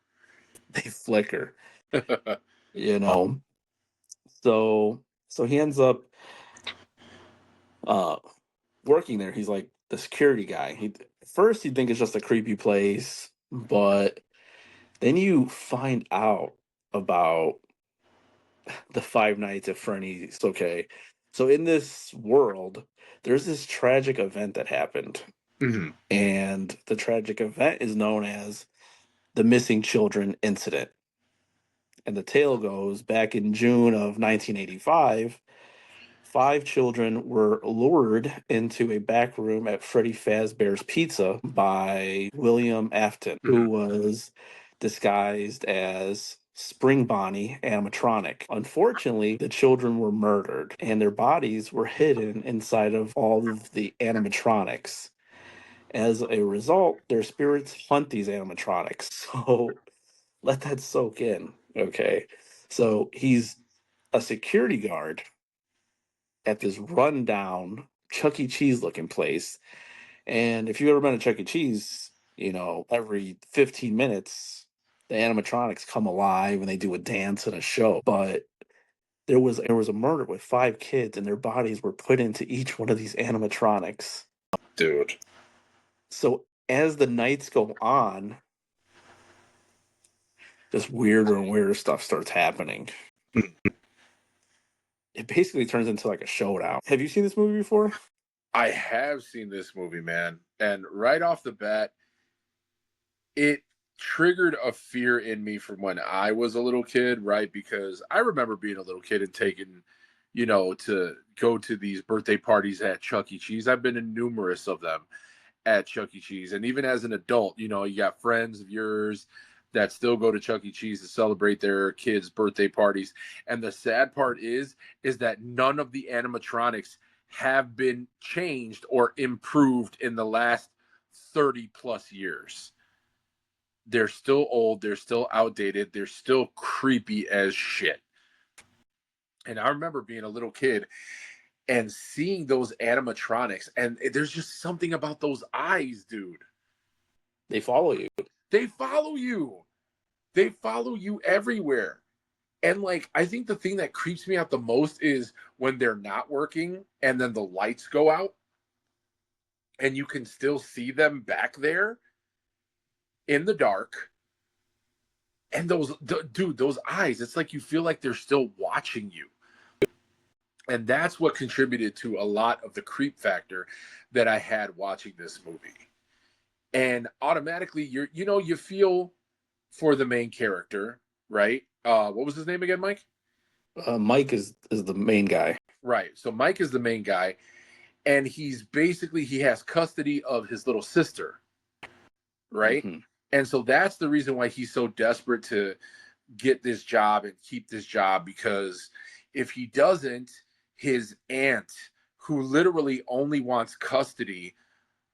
They flicker, you know. So he ends up uh working there. He's like the security guy. He first you think it's just a creepy place, but then you find out about the Five Nights at Freddy's. Okay, so in this world, there's this tragic event that happened, Hmm. and the tragic event is known as the missing children incident. And the tale goes back in June of 1985, five children were lured into a back room at Freddy Fazbear's Pizza by William Afton, who Hmm. was disguised as Spring Bonnie animatronic. Unfortunately, the children were murdered and their bodies were hidden inside of all of the animatronics. As a result, their spirits hunt these animatronics. So let that soak in. Okay. So he's a security guard at this rundown Chuck E. Cheese looking place. And if you've ever been to Chuck E. Cheese, every 15 minutes, the animatronics come alive and they do a dance and a show. But there was a murder with 5 kids, and their bodies were put into each one of these animatronics. Dude. So as the nights go on, just weirder and weirder stuff starts happening. It basically turns into like a showdown. Have you seen this movie before? I have seen this movie, man. And right off the bat, it triggered a fear in me from when I was a little kid, right? Because I remember being a little kid and taking, to go to these birthday parties at Chuck E. Cheese. I've been in numerous of them at Chuck E. Cheese. And even as an adult, you got friends of yours that still go to Chuck E. Cheese to celebrate their kids' birthday parties. And the sad part is that none of the animatronics have been changed or improved in the last 30 plus years. They're still old, they're still outdated, they're still creepy as shit. And I remember being a little kid and seeing those animatronics, and there's just something about those eyes, dude. They follow you. They follow you. They follow you everywhere. And like, I think the thing that creeps me out the most is when they're not working and then the lights go out and you can still see them back there in the dark. And those eyes, it's like you feel like they're still watching you. And that's what contributed to a lot of the creep factor that I had watching this movie. And automatically you feel for the main character, right? What was his name again, Mike? Mike is the main guy. Right. So Mike is the main guy, and he has custody of his little sister, right? Hmm. And so that's the reason why he's so desperate to get this job and keep this job, because if he doesn't, his aunt, who literally only wants custody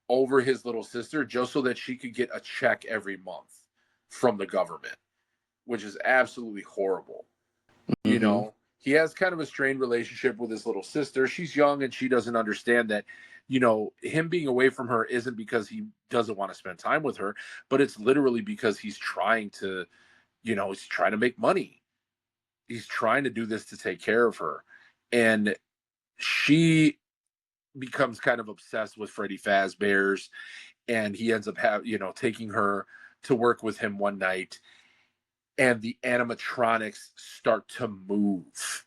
over his little sister just so that she could get a check every month from the government, which is absolutely horrible. You Hmm. know, he has kind of a strained relationship with his little sister. She's young and she doesn't understand that, him being away from her isn't because he doesn't want to spend time with her, but it's literally because he's trying to make money. He's trying to do this to take care of her. And she becomes kind of obsessed with Freddy Fazbear's, and he ends up taking her to work with him one night, and the animatronics start to move.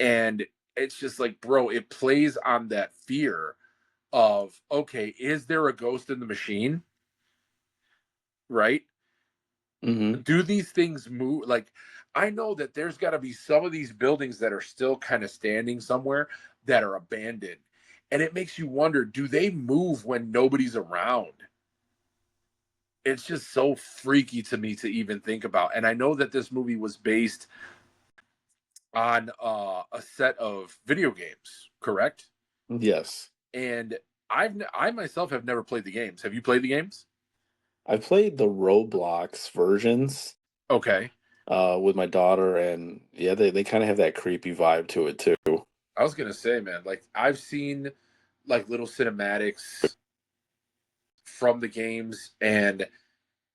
And it's just like, bro, it plays on that fear of, okay, is there a ghost in the machine? Right? Hmm. Do these things move? Like, I know that there's got to be some of these buildings that are still kind of standing somewhere that are abandoned. And it makes you wonder, do they move when nobody's around? It's just so freaky to me to even think about. And I know that this movie was based on a set of video games, correct? Yes. And I myself have never played the games. Have you played the games? I played the Roblox versions Okay. with my daughter, and yeah, they kind of have that creepy vibe to it too. I was gonna say, man, like I've seen like little cinematics from the games, and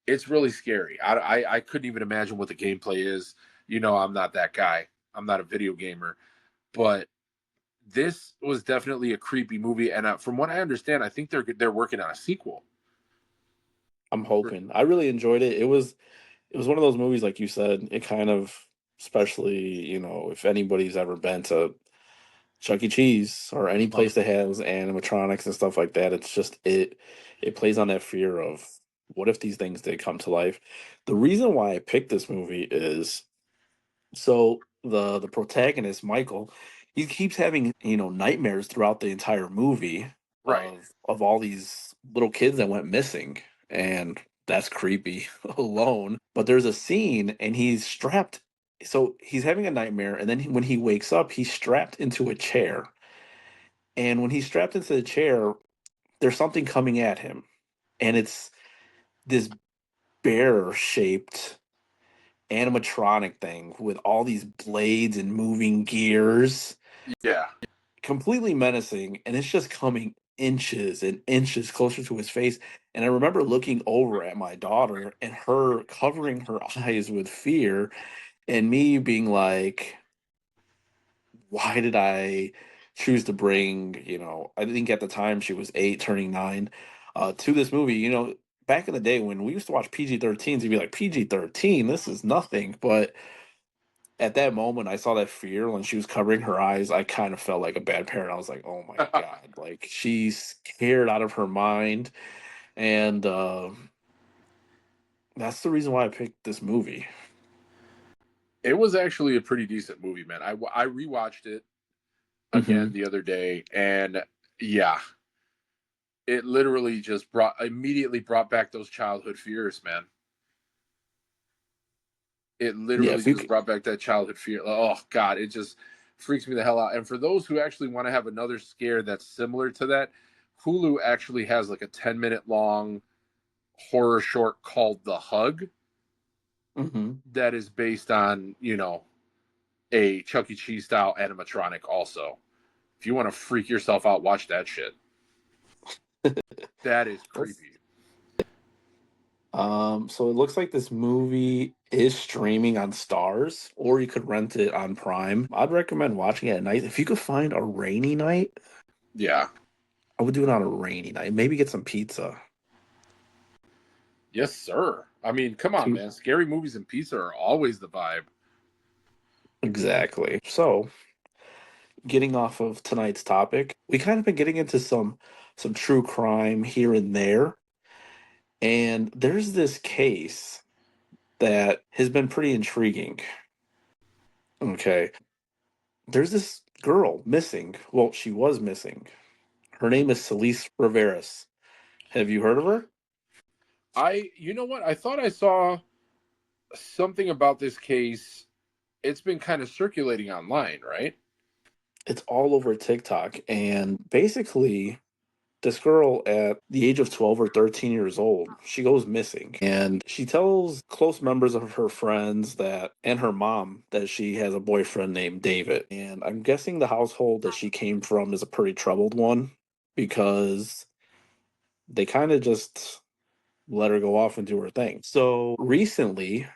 it's really scary. I couldn't even imagine what the gameplay is. I'm not that guy. I'm not a video gamer, but this was definitely a creepy movie. And from what I understand, I think they're working on a sequel. I'm hoping. I really enjoyed it. It was one of those movies, like you said. It kind of, especially if anybody's ever been to Chuck E. Cheese or any Uh-huh. place that has animatronics and stuff like that, it's just it plays on that fear of what if these things did come to life. The reason why I picked this movie is so the protagonist, Michael, he keeps having, nightmares throughout the entire movie Right. of all these little kids that went missing. And that's creepy alone. But there's a scene and he's strapped. So he's having a nightmare, and then when he wakes up, he's strapped into a chair. And when he's strapped into the chair, there's something coming at him, and it's this bear-shaped animatronic thing with all these blades and moving gears, Yeah. completely menacing, and it's just coming inches and inches closer to his face. And I remember looking over at my daughter and her covering her eyes with fear, and me being like, why did I choose to bring, I think at the time she was 8, turning 9, to this movie? Back in the day when we used to watch PG-13s, you'd be like, PG-13, this is nothing. But at that moment, I saw that fear when she was covering her eyes. I kind of felt like a bad parent. I was like, oh my God, like she's scared out of her mind. And that's the reason why I picked this movie. It was actually a pretty decent movie, man. I rewatched it again Hmm. the other day, and yeah, it literally just brought back those childhood fears, man. It Yeah, literally if you just could. brought back that childhood fear. Oh God, it just freaks me the hell out. And for those who actually want to have another scare that's similar to that, Hulu actually has like a 10-minute long horror short called The Hug Hmm. that is based on, a Chuck E. Cheese style animatronic also. If you want to freak yourself out, watch that shit. That is Let's creepy. So it looks like this movie is streaming on Stars, or you could rent it on Prime. I'd recommend watching it at night. If you could find a rainy night, Yeah. I would do it on a rainy night. Maybe get some pizza. Yes, sir. I mean, come on, Too man. Scary movies and pizza are always the vibe. exactly. So, getting off of tonight's topic, we kind of been getting into some true crime here and there, and there's this case that has been pretty intriguing. Okay, there's this girl missing. Well, she was missing. Her name is Celeste Rivas. Have you heard of her? You know what? I thought I saw something about this case. It's been kind of circulating online, right? It's all over TikTok. And basically, this girl at the age of 12 or 13 years old, she goes missing. And she tells close members of her friends that, and her mom, that she has a boyfriend named David. And I'm guessing the household that she came from is a pretty troubled one because they kind of just let her go off and do her thing. So recently,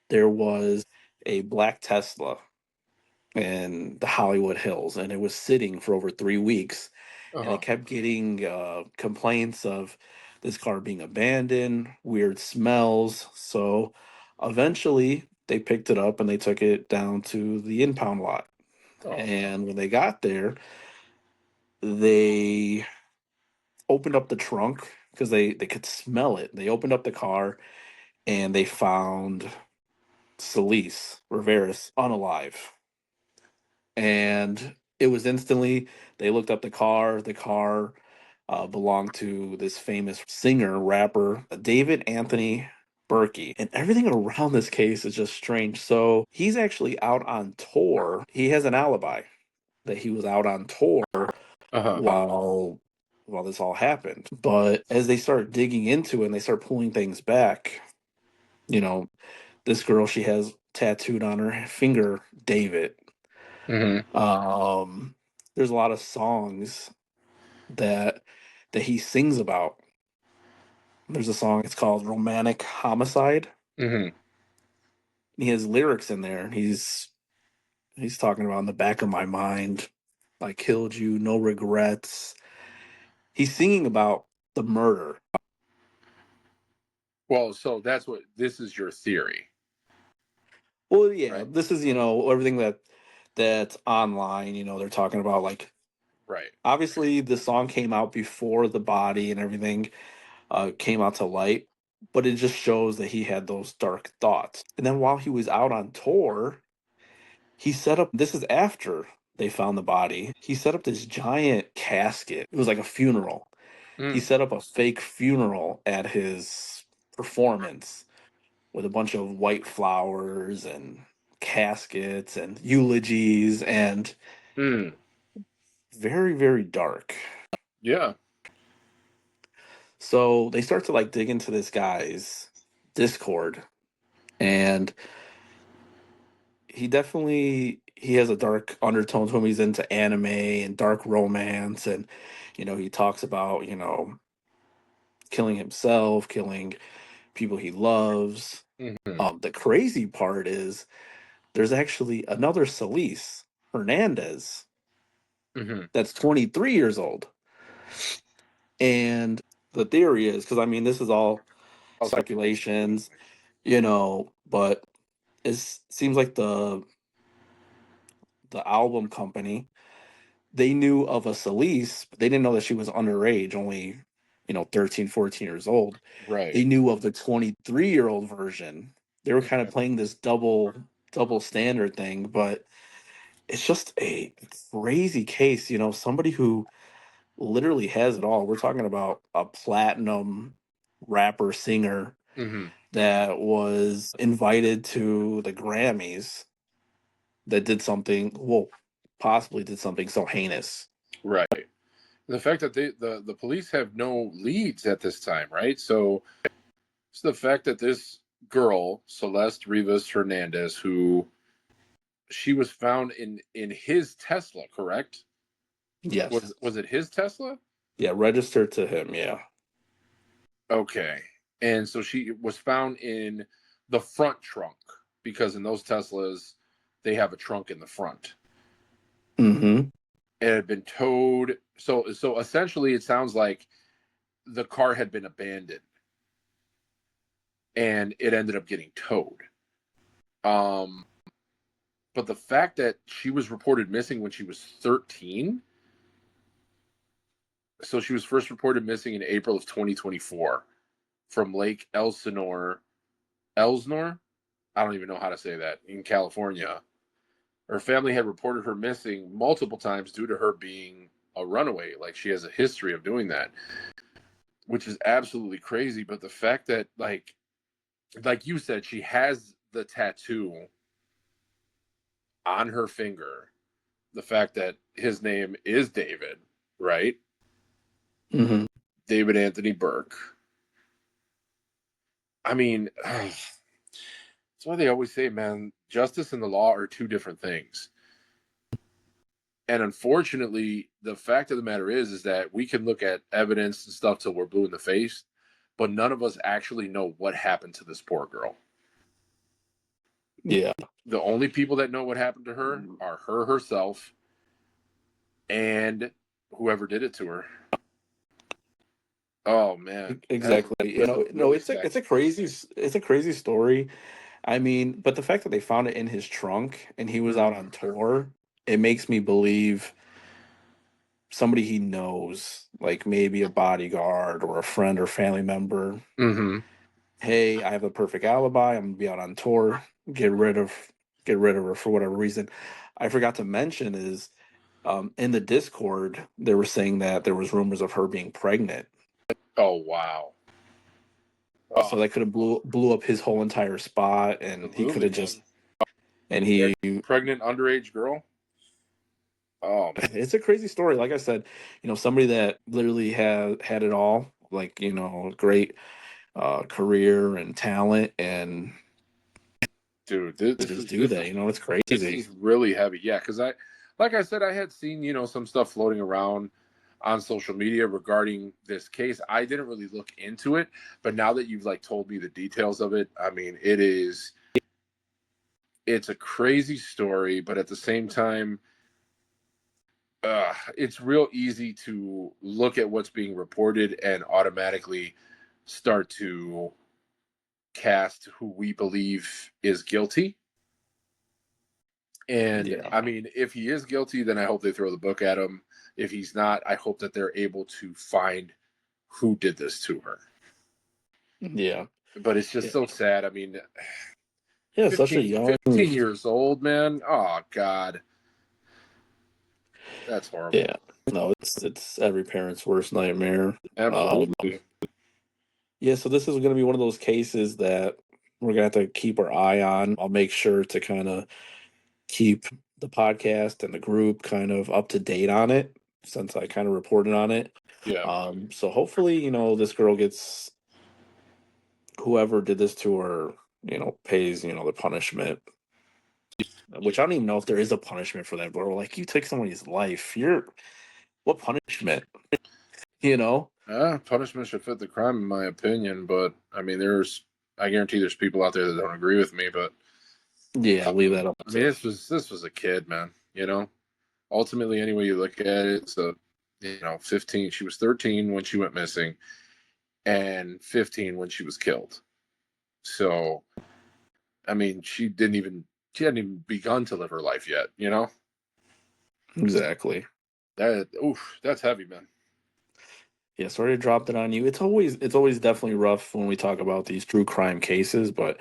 there was a black Tesla in the Hollywood Hills, and it was sitting for over 3 weeks, Uh and it huh. kept getting complaints of this car being abandoned, weird smells. So eventually, they picked it up and they took it down to the impound lot. Oh no. And when they got there, they opened up the trunk because they could smell it. They opened up the car and they found Celeste Rivera's unalive. And it was instantly, they looked up the car. The car belonged to this famous singer rapper David Anthony Berkey, and everything around this case is just strange. So he's actually out on tour. He has an alibi that he was out on tour Uh huh. while this all happened. But as they start digging into it and they start pulling things back, you know this girl, she has tattooed on her finger David. Mm-hmm. Um, there's a lot of songs that he sings about. There's a song, it's called Romantic Homicide. Mm-hmm. He has lyrics in there. He's talking about in the back of my mind, I killed you, no regrets. He's singing about the murder. Well, so that's what this is your theory, Well, yeah, right? this is, everything that's online, they're talking about like Right. obviously the song came out before the body and everything came out to light, but it just shows that he had those dark thoughts. And then while he was out on tour, he set up, this is after they found the body, he set up this giant casket. It was like a funeral. He Mm. set up a fake funeral at his performance with a bunch of white flowers and caskets and eulogies and Mm. very, very dark. Yeah. So they start to like dig into this guy's Discord, and he has a dark undertone to him. He's into anime and dark romance, and he talks about killing himself, killing people he loves. Hmm. The crazy part is there's actually another Celeste, Hernandez, Hmm. that's 23 years old. And the theory is, because I mean, this is all I'll say, speculations, but it seems like the album company, they knew of a Celeste, but they didn't know that she was underage, only 13, 14 years old. right. They knew of the 23-year-old version. They were kind of Okay. playing this double standard thing, but it's just a crazy case, somebody who literally has it all. We're talking about a platinum rapper singer Hmm. that was invited to the Grammys that did something, well, possibly did something so heinous. Right. The fact that the police have no leads at this time, right? So it's the fact that this girl, Celeste Rivas Hernandez, who she was found in his Tesla, correct? Yes. Was it his Tesla? Yeah, registered to him, yeah. Okay. And so she was found in the front trunk because in those Teslas they have a trunk in the front. Mm-hmm. It had been towed. So essentially it sounds like the car had been abandoned and it ended up getting towed. Um but the fact that she was reported missing when she was 13, so she was first reported missing in April of 2024 from Lake Elsinore. I don't even know how to say that, in California. Her family had reported her missing multiple times due to her being a runaway. Like she has a history of doing that, which is absolutely crazy. But the fact that like you said, she has the tattoo on her finger. The fact that his name is David, right? Mm-hmm. David Anthony Burke. I mean, that's why they always say, man, justice and the law are two different things. And unfortunately, the fact of the matter is that we can look at evidence and stuff till we're blue in the face, but none of us actually know what happened to this poor girl. Yeah. The only people that know what happened to her are her herself and whoever did it to her. Oh man, Exactly. that's No, really sad. it's a crazy story. I mean, but the fact that they found it in his trunk and he was out on tour, it makes me believe somebody he knows, like maybe a bodyguard or a friend or family member. Mm-hmm. Hey, I have a perfect alibi. I'm gonna be out on tour. Get rid of get rid of her for whatever reason. I forgot to mention is in the Discord they were saying that there was rumors of her being pregnant. Oh wow. Oh, So that could have blew up his whole entire spot, and he could absolutely, have man. just and he. Pregnant underage girl. Oh man, It's a crazy story. Like I said, somebody that literally had it all, like great career and talent, and dude, to just do that. It's this crazy. is really heavy. Yeah, because like I said, I had seen some stuff floating around on social media regarding this case. I didn't really look into it, but now that you've like told me the details of it, I mean, it's a crazy story, but at the same time, it's real easy to look at what's being reported and automatically start to cast who we believe is guilty. And Yeah, I mean, if he is guilty, then I hope they throw the book at him. If he's not, I hope that they're able to find who did this to her. yeah, But it's just yeah, so sad. I mean, yeah. Such a 15, young, 15 years old, man. Oh, God. That's horrible. yeah. No, it's every parent's worst nightmare. Um, Absolutely. yeah. So this is going to be one of those cases that we're gonna have to keep our eye on. I'll make sure to kind of keep the podcast and the group kind of up to date on it since I kind of reported on it. Yeah. So hopefully, this girl gets whoever did this to her, pays, the punishment. Which I don't even know if there is a punishment for that, bro. Like you took somebody's life. What punishment? You know? Punishment should fit the crime, in my opinion. But I mean, I guarantee there's people out there that don't agree with me. But Yeah, leave that up I mean, to. this was a kid, man. Ultimately, any way you look at it, so 15. She was 13 when she went missing, and 15 when she was killed. So, I mean, she hadn't even begun to live her life yet. Exactly. That's heavy, man. Yeah, sorry to drop it on you. It's always definitely rough when we talk about these true crime cases, but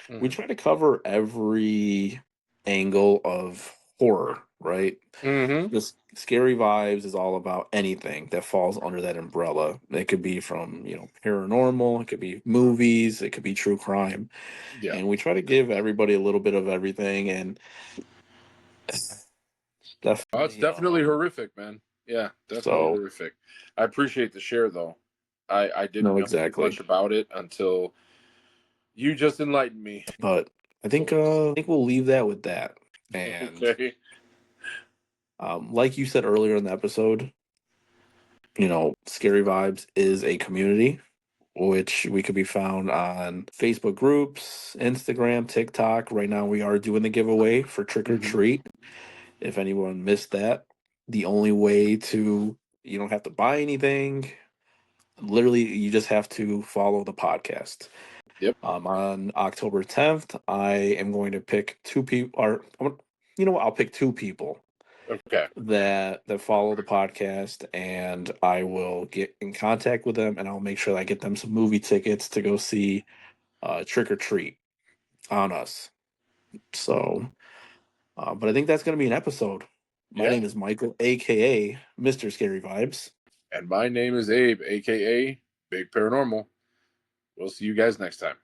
we Hmm. try to cover every angle of horror, right? Hmm. This scary vibes is all about anything that falls under that umbrella. It could be from, paranormal, it could be movies, it could be true crime. Yeah. And we try to give everybody a little bit of everything and Oh, it's definitely definitely horrific, man. Yeah, definitely so horrific. I appreciate the share, though. I didn't no, know too exactly. much about it until you just enlightened me. But I think we'll leave that with that. And Okay. like you said earlier in the episode, Scary Vibes is a community, which we could be found on Facebook groups, Instagram, TikTok. Right now, we are doing the giveaway for Trick or Hmm. Treat. If anyone missed that, the only way you don't have to buy anything. Literally, you just have to follow the podcast. Yep. On October 10th, I am going to pick two people, or you know what? I'll pick two people Okay. that follow the podcast, and I will get in contact with them, and I'll make sure that I get them some movie tickets to go see Trick or Treat on us. So, but I think that's going to be an episode. My Yeah. name is Michael, aka Mr. Scary Vibes. And my name is Abe, aka Big Paranormal. We'll see you guys next time.